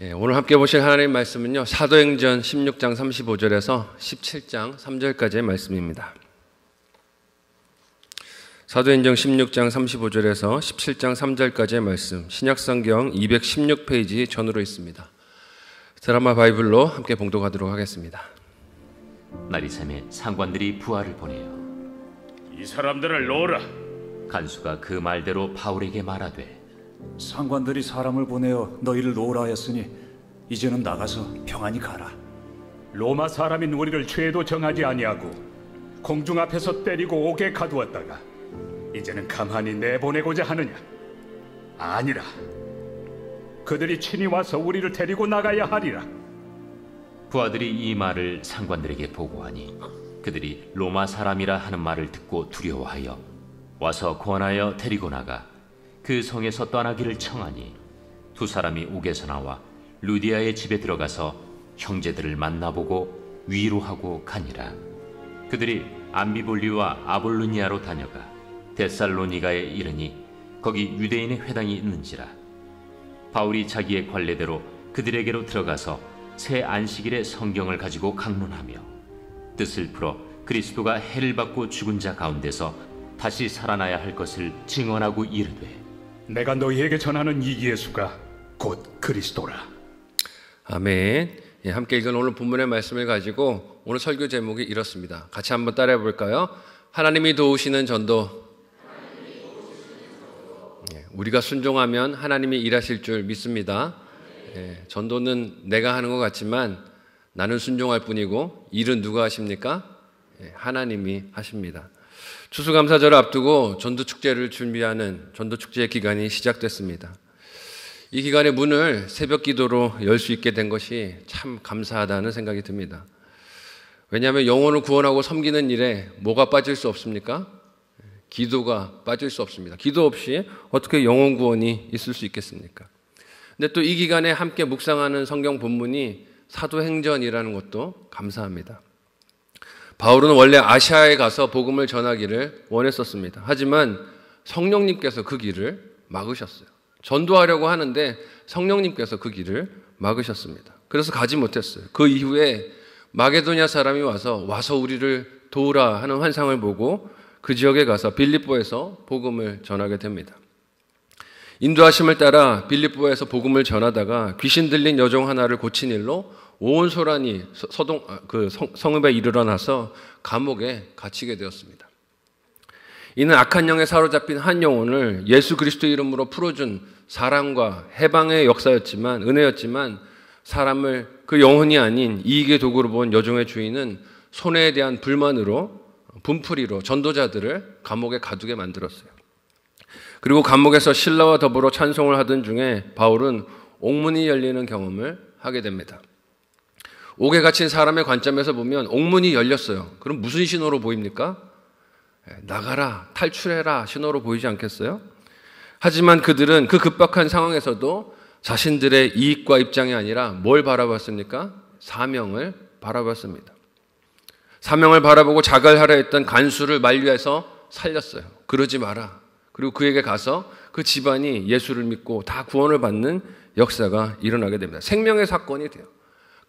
오늘 함께 보실 하나님의 말씀은요, 사도행전 16장 35절에서 17장 3절까지의 말씀입니다. 사도행전 16장 35절에서 17장 3절까지의 말씀, 신약성경 216페이지 전으로 있습니다. 드라마 바이블로 함께 봉독하도록 하겠습니다. 날이 새매 상관들이 부하를 보내어 이 사람들을 놓으라. 간수가 그 말대로 바울에게 말하되, 상관들이 사람을 보내어 너희를 놓으라 하였으니 이제는 나가서 평안히 가라. 로마 사람인 우리를 죄도 정하지 아니하고 공중 앞에서 때리고 옥에 가두었다가 이제는 가만히 내보내고자 하느냐? 아니라 그들이 친히 와서 우리를 데리고 나가야 하리라. 부하들이 이 말을 상관들에게 보고하니 그들이 로마 사람이라 하는 말을 듣고 두려워하여 와서 권하여 데리고 나가 그 성에서 떠나기를 청하니 두 사람이 옥에서 나와 루디아의 집에 들어가서 형제들을 만나보고 위로하고 가니라. 그들이 암비볼리와 아볼로니아로 다녀가 데살로니가에 이르니 거기 유대인의 회당이 있는지라. 바울이 자기의 관례대로 그들에게로 들어가서 새 안식일에 성경을 가지고 강론하며 뜻을 풀어 그리스도가 해를 받고 죽은 자 가운데서 다시 살아나야 할 것을 증언하고 이르되, 내가 너희에게 전하는 이 예수가 곧 그리스도라. 아멘. 함께 읽은 오늘 본문의 말씀을 가지고 오늘 설교 제목이 이렇습니다. 같이 한번 따라해 볼까요? 하나님이 도우시는 전도. 우리가 순종하면 하나님이 일하실 줄 믿습니다. 전도는 내가 하는 것 같지만 나는 순종할 뿐이고 일은 누가 하십니까? 하나님이 하십니다. 추수감사절을 앞두고 전도축제를 준비하는 전도축제 기간이 시작됐습니다. 이 기간의 문을 새벽 기도로 열 수 있게 된 것이 참 감사하다는 생각이 듭니다. 왜냐하면 영혼을 구원하고 섬기는 일에 뭐가 빠질 수 없습니까? 기도가 빠질 수 없습니다. 기도 없이 어떻게 영혼 구원이 있을 수 있겠습니까? 근데 또 이 기간에 함께 묵상하는 성경 본문이 사도행전이라는 것도 감사합니다. 바울은 원래 아시아에 가서 복음을 전하기를 원했었습니다. 하지만 성령님께서 그 길을 막으셨어요. 전도하려고 하는데 성령님께서 그 길을 막으셨습니다. 그래서 가지 못했어요. 그 이후에 마게도냐 사람이 와서 우리를 도우라 하는 환상을 보고 그 지역에 가서 빌립보에서 복음을 전하게 됩니다. 인도하심을 따라 빌립보에서 복음을 전하다가 귀신 들린 여종 하나를 고친 일로 온 소란이 성읍에 이르러 나서 감옥에 갇히게 되었습니다. 이는 악한 영에 사로잡힌 한 영혼을 예수 그리스도 이름으로 풀어준 사랑과 해방의 역사였지만, 은혜였지만 사람을 그 영혼이 아닌 이익의 도구로 본 여종의 주인은 손해에 대한 불만으로 분풀이로 전도자들을 감옥에 가두게 만들었어요. 그리고 감옥에서 신라와 더불어 찬송을 하던 중에 바울은 옥문이 열리는 경험을 하게 됩니다. 옥에 갇힌 사람의 관점에서 보면 옥문이 열렸어요. 그럼 무슨 신호로 보입니까? 나가라, 탈출해라 신호로 보이지 않겠어요? 하지만 그들은 그 급박한 상황에서도 자신들의 이익과 입장이 아니라 뭘 바라봤습니까? 사명을 바라봤습니다. 사명을 바라보고 자갈하려 했던 간수를 만류해서 살렸어요. 그러지 마라. 그리고 그에게 가서 그 집안이 예수를 믿고 다 구원을 받는 역사가 일어나게 됩니다. 생명의 사건이 돼요.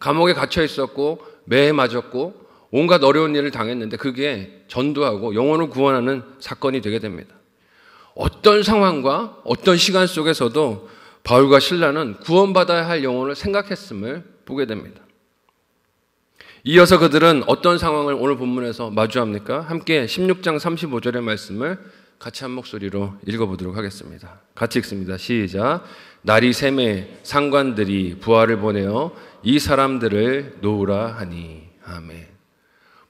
감옥에 갇혀 있었고 매에 맞았고 온갖 어려운 일을 당했는데 그게 전도하고 영혼을 구원하는 사건이 되게 됩니다. 어떤 상황과 어떤 시간 속에서도 바울과 실라는 구원받아야 할 영혼을 생각했음을 보게 됩니다. 이어서 그들은 어떤 상황을 오늘 본문에서 마주합니까? 함께 16장 35절의 말씀을 같이 한 목소리로 읽어보도록 하겠습니다. 같이 읽습니다. 시작. 날이 새매 상관들이 부하를 보내어 이 사람들을 놓으라 하니. 아멘.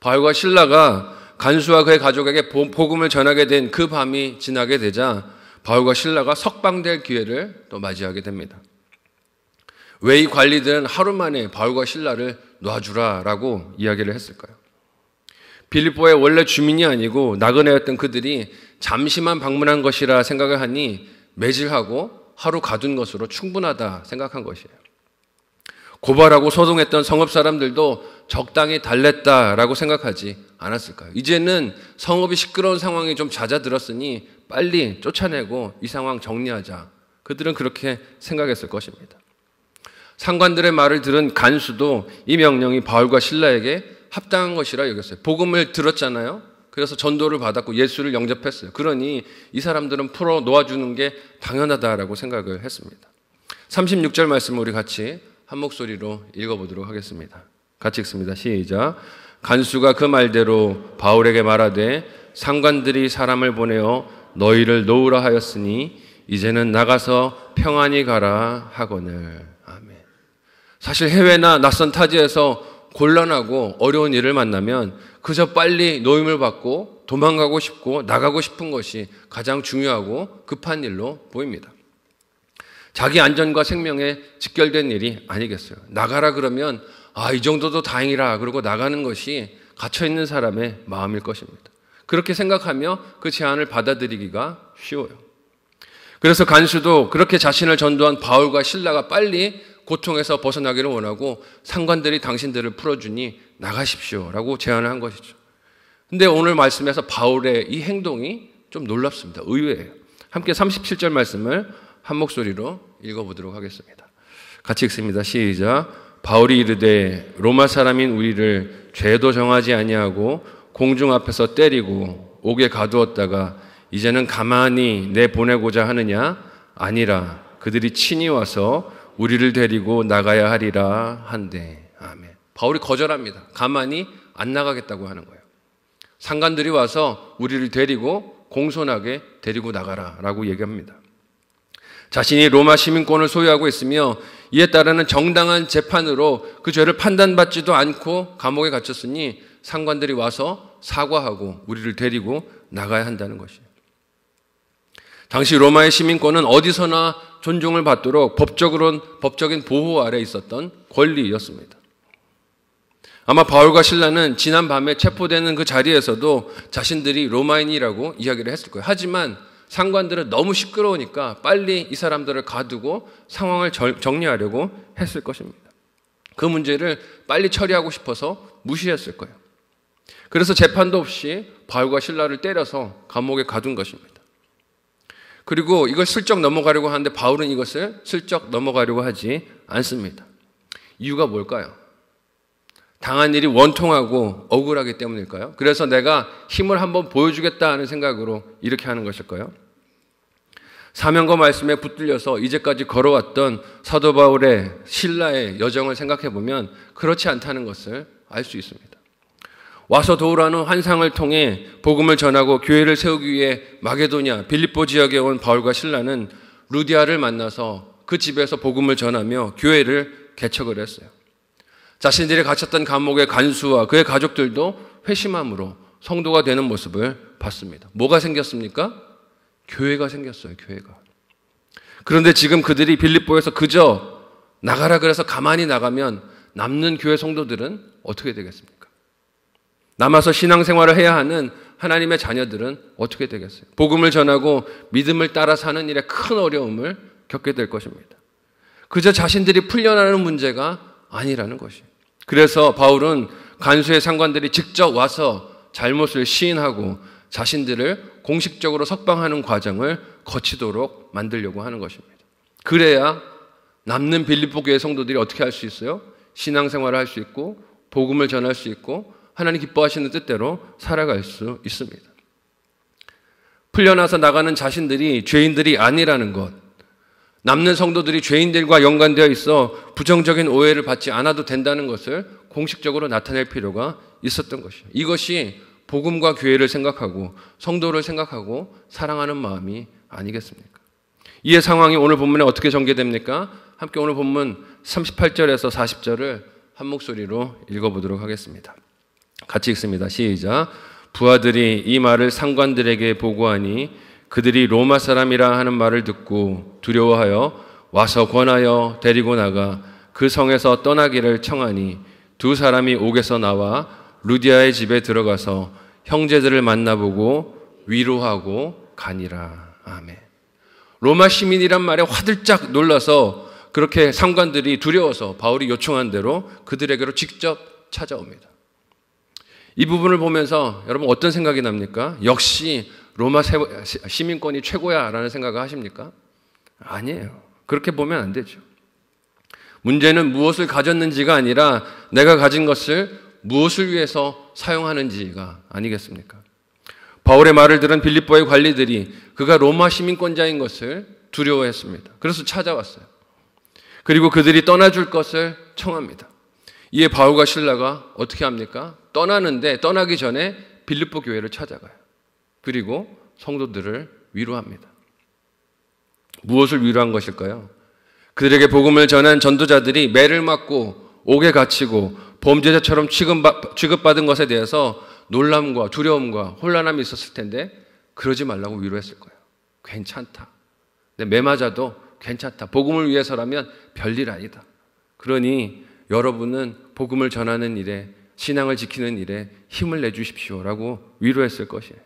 바울과 실라가 간수와 그의 가족에게 복음을 전하게 된 그 밤이 지나게 되자 바울과 실라가 석방될 기회를 또 맞이하게 됩니다. 왜 이 관리들은 하루 만에 바울과 실라를 놔주라라고 이야기를 했을까요? 빌립보의 원래 주민이 아니고 나그네였던 그들이 잠시만 방문한 것이라 생각을 하니 매질하고 하루 가둔 것으로 충분하다 생각한 것이에요. 고발하고 소동했던 성읍 사람들도 적당히 달랬다라고 생각하지 않았을까요? 이제는 성읍이 시끄러운 상황이 좀 잦아들었으니 빨리 쫓아내고 이 상황 정리하자. 그들은 그렇게 생각했을 것입니다. 상관들의 말을 들은 간수도 이 명령이 바울과 실라에게 합당한 것이라 여겼어요. 복음을 들었잖아요. 그래서 전도를 받았고 예수를 영접했어요. 그러니 이 사람들은 풀어 놓아주는 게 당연하다라고 생각을 했습니다. 36절 말씀을 우리 같이 한 목소리로 읽어보도록 하겠습니다. 같이 읽습니다. 시작. 간수가 그 말대로 바울에게 말하되 상관들이 사람을 보내어 너희를 놓으라 하였으니 이제는 나가서 평안히 가라 하거늘. 아멘. 사실 해외나 낯선 타지에서 곤란하고 어려운 일을 만나면 그저 빨리 노임을 받고 도망가고 싶고 나가고 싶은 것이 가장 중요하고 급한 일로 보입니다. 자기 안전과 생명에 직결된 일이 아니겠어요. 나가라 그러면 이 정도도 다행이라 그러고 나가는 것이 갇혀있는 사람의 마음일 것입니다. 그렇게 생각하며 그 제안을 받아들이기가 쉬워요. 그래서 간수도 그렇게 자신을 전도한 바울과 실라가 빨리 고통에서 벗어나기를 원하고 상관들이 당신들을 풀어주니 나가십시오 라고 제안을 한 것이죠. 근데 오늘 말씀에서 바울의 이 행동이 좀 놀랍습니다. 의외예요. 함께 37절 말씀을 한 목소리로 읽어보도록 하겠습니다. 같이 읽습니다. 시작. 바울이 이르되 로마 사람인 우리를 죄도 정하지 아니하고 공중 앞에서 때리고 옥에 가두었다가 이제는 가만히 내보내고자 하느냐? 아니라 그들이 친히 와서 우리를 데리고 나가야 하리라 한대. 아멘. 바울이 거절합니다. 가만히 안 나가겠다고 하는 거예요. 상관들이 와서 우리를 데리고 공손하게 데리고 나가라 라고 얘기합니다. 자신이 로마 시민권을 소유하고 있으며 이에 따르는 정당한 재판으로 그 죄를 판단받지도 않고 감옥에 갇혔으니 상관들이 와서 사과하고 우리를 데리고 나가야 한다는 것이에요. 당시 로마의 시민권은 어디서나 존중을 받도록 법적인 보호 아래 있었던 권리였습니다. 아마 바울과 실라는 지난 밤에 체포되는 그 자리에서도 자신들이 로마인이라고 이야기를 했을 거예요. 하지만 상관들은 너무 시끄러우니까 빨리 이 사람들을 가두고 상황을 정리하려고 했을 것입니다. 그 문제를 빨리 처리하고 싶어서 무시했을 거예요. 그래서 재판도 없이 바울과 실라를 때려서 감옥에 가둔 것입니다. 그리고 이걸 슬쩍 넘어가려고 하는데 바울은 이것을 슬쩍 넘어가려고 하지 않습니다. 이유가 뭘까요? 당한 일이 원통하고 억울하기 때문일까요? 그래서 내가 힘을 한번 보여주겠다 하는 생각으로 이렇게 하는 것일까요? 사명과 말씀에 붙들려서 이제까지 걸어왔던 사도 바울의 실라의 여정을 생각해 보면 그렇지 않다는 것을 알 수 있습니다. 와서 도우라는 환상을 통해 복음을 전하고 교회를 세우기 위해 마게도냐, 빌립보 지역에 온 바울과 실라는 루디아를 만나서 그 집에서 복음을 전하며 교회를 개척을 했어요. 자신들이 갇혔던 감옥의 간수와 그의 가족들도 회심함으로 성도가 되는 모습을 봤습니다. 뭐가 생겼습니까? 교회가 생겼어요. 교회가. 그런데 지금 그들이 빌립보에서 그저 나가라 그래서 가만히 나가면 남는 교회 성도들은 어떻게 되겠습니까? 남아서 신앙생활을 해야 하는 하나님의 자녀들은 어떻게 되겠어요? 복음을 전하고 믿음을 따라 사는 일에 큰 어려움을 겪게 될 것입니다. 그저 자신들이 풀려나는 문제가 아니라는 것이에요. 그래서 바울은 간수의 상관들이 직접 와서 잘못을 시인하고 자신들을 공식적으로 석방하는 과정을 거치도록 만들려고 하는 것입니다. 그래야 남는 빌립보 교회 성도들이 어떻게 할 수 있어요? 신앙생활을 할 수 있고 복음을 전할 수 있고 하나님 기뻐하시는 뜻대로 살아갈 수 있습니다. 풀려나서 나가는 자신들이 죄인들이 아니라는 것, 남는 성도들이 죄인들과 연관되어 있어 부정적인 오해를 받지 않아도 된다는 것을 공식적으로 나타낼 필요가 있었던 것이에요. 이것이 복음과 교회를 생각하고 성도를 생각하고 사랑하는 마음이 아니겠습니까? 이의 상황이 오늘 본문에 어떻게 전개됩니까? 함께 오늘 본문 38절에서 40절을 한 목소리로 읽어보도록 하겠습니다. 같이 읽습니다. 시작. 부하들이 이 말을 상관들에게 보고하니 그들이 로마 사람이라 하는 말을 듣고 두려워하여 와서 권하여 데리고 나가 그 성에서 떠나기를 청하니 두 사람이 옥에서 나와 루디아의 집에 들어가서 형제들을 만나보고 위로하고 가니라. 아멘. 로마 시민이란 말에 화들짝 놀라서 그렇게 상관들이 두려워서 바울이 요청한 대로 그들에게로 직접 찾아옵니다. 이 부분을 보면서 여러분 어떤 생각이 납니까? 역시 로마 시민권이 최고야 라는 생각을 하십니까? 아니에요. 그렇게 보면 안 되죠. 문제는 무엇을 가졌는지가 아니라 내가 가진 것을 무엇을 위해서 사용하는지가 아니겠습니까? 바울의 말을 들은 빌립보의 관리들이 그가 로마 시민권자인 것을 두려워했습니다. 그래서 찾아왔어요. 그리고 그들이 떠나줄 것을 청합니다. 이에 바울과 실라가 어떻게 합니까? 떠나기 전에 빌립보 교회를 찾아가요. 그리고 성도들을 위로합니다. 무엇을 위로한 것일까요? 그들에게 복음을 전한 전도자들이 매를 맞고 옥에 갇히고 범죄자처럼 취급받은 것에 대해서 놀람과 두려움과 혼란함이 있었을 텐데 그러지 말라고 위로했을 거예요. 괜찮다. 매 맞아도 괜찮다. 복음을 위해서라면 별일 아니다. 그러니 여러분은 복음을 전하는 일에, 신앙을 지키는 일에 힘을 내주십시오라고 위로했을 것이에요.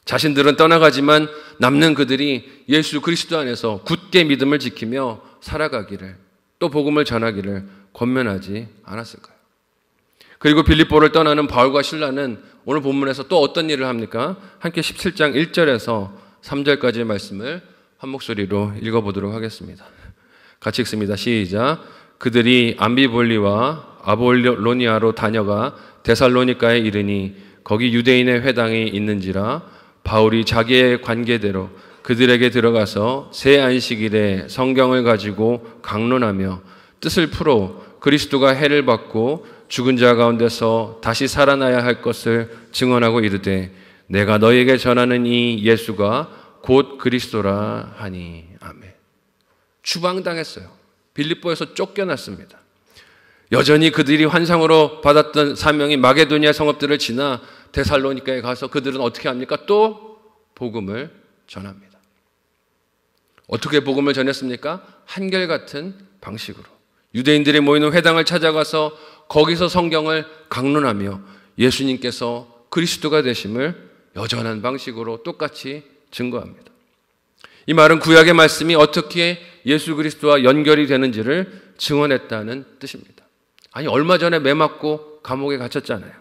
자신들은 떠나가지만 남는 그들이 예수 그리스도 안에서 굳게 믿음을 지키며 살아가기를, 또 복음을 전하기를 권면하지 않았을까요? 그리고 빌립보를 떠나는 바울과 실라는 오늘 본문에서 또 어떤 일을 합니까? 함께 17장 1절에서 3절까지의 말씀을 한 목소리로 읽어보도록 하겠습니다. 같이 읽습니다. 시작. 그들이 암비볼리와 아볼로니아로 다녀가 데살로니가에 이르니 거기 유대인의 회당이 있는지라 바울이 자기의 관계대로 그들에게 들어가서 새 안식일에 성경을 가지고 강론하며 뜻을 풀어 그리스도가 해를 받고 죽은 자 가운데서 다시 살아나야 할 것을 증언하고 이르되 내가 너희에게 전하는 이 예수가 곧 그리스도라 하니. 아멘. 추방당했어요. 빌립보에서 쫓겨났습니다. 여전히 그들이 환상으로 받았던 사명이 마게도니아 성읍들을 지나 데살로니가에 가서 그들은 어떻게 합니까? 또 복음을 전합니다. 어떻게 복음을 전했습니까? 한결같은 방식으로 유대인들이 모이는 회당을 찾아가서 거기서 성경을 강론하며 예수님께서 그리스도가 되심을 여전한 방식으로 똑같이 증거합니다. 이 말은 구약의 말씀이 어떻게 예수 그리스도와 연결이 되는지를 증언했다는 뜻입니다. 아니, 얼마 전에 매 맞고 감옥에 갇혔잖아요.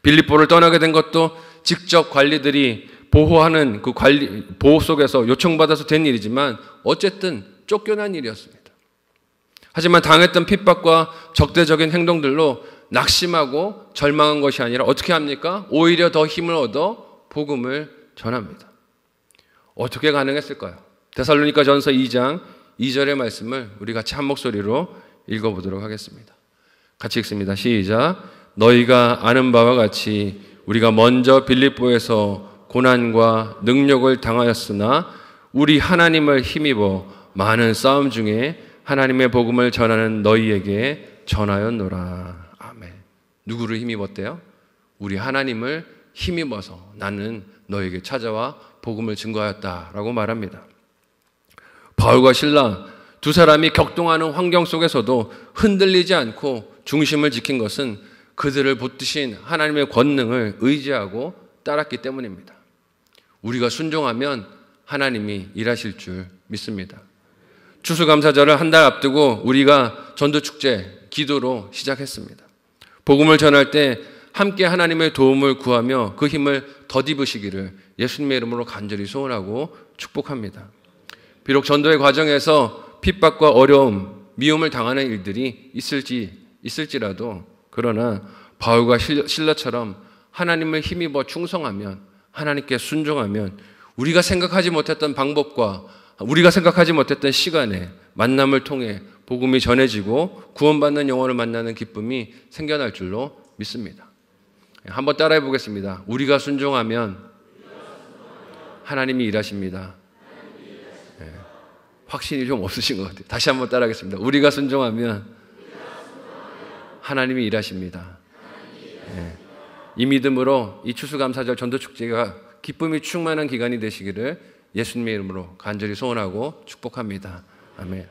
빌립보를 떠나게 된 것도 직접 관리들이 보호하는 그 보호 속에서 요청받아서 된 일이지만 어쨌든 쫓겨난 일이었습니다. 하지만 당했던 핍박과 적대적인 행동들로 낙심하고 절망한 것이 아니라 어떻게 합니까? 오히려 더 힘을 얻어 복음을 전합니다. 어떻게 가능했을까요? 데살로니가 전서 2장 2절의 말씀을 우리 같이 한 목소리로 읽어보도록 하겠습니다. 같이 읽습니다. 시작. 너희가 아는 바와 같이 우리가 먼저 빌립보에서 고난과 능력을 당하였으나 우리 하나님을 힘입어 많은 싸움 중에 하나님의 복음을 전하는 너희에게 전하였노라. 아멘. 누구를 힘입었대요? 우리 하나님을 힘입어서 나는 너에게 찾아와 복음을 증거하였다라고 말합니다. 바울과 실라 두 사람이 격동하는 환경 속에서도 흔들리지 않고 중심을 지킨 것은 그들을 붙드신 하나님의 권능을 의지하고 따랐기 때문입니다. 우리가 순종하면 하나님이 일하실 줄 믿습니다. 추수감사절을 한 달 앞두고 우리가 전도축제 기도로 시작했습니다. 복음을 전할 때 함께 하나님의 도움을 구하며 그 힘을 덧입으시기를 예수님의 이름으로 간절히 소원하고 축복합니다. 비록 전도의 과정에서 핍박과 어려움, 미움을 당하는 일들이 있을지라도 그러나 바울과 실라처럼 하나님을 힘입어 충성하면, 하나님께 순종하면 우리가 생각하지 못했던 방법과 우리가 생각하지 못했던 시간에 만남을 통해 복음이 전해지고 구원받는 영혼을 만나는 기쁨이 생겨날 줄로 믿습니다. 한번 따라해 보겠습니다. 우리가 순종하면 하나님이 일하십니다. 네. 확신이 좀 없으신 것 같아요. 다시 한번 따라하겠습니다. 우리가 순종하면 하나님이 일하십니다. 네. 이 믿음으로 이 추수감사절 전도축제가 기쁨이 충만한 기간이 되시기를 예수님의 이름으로 간절히 소원하고 축복합니다. 아멘.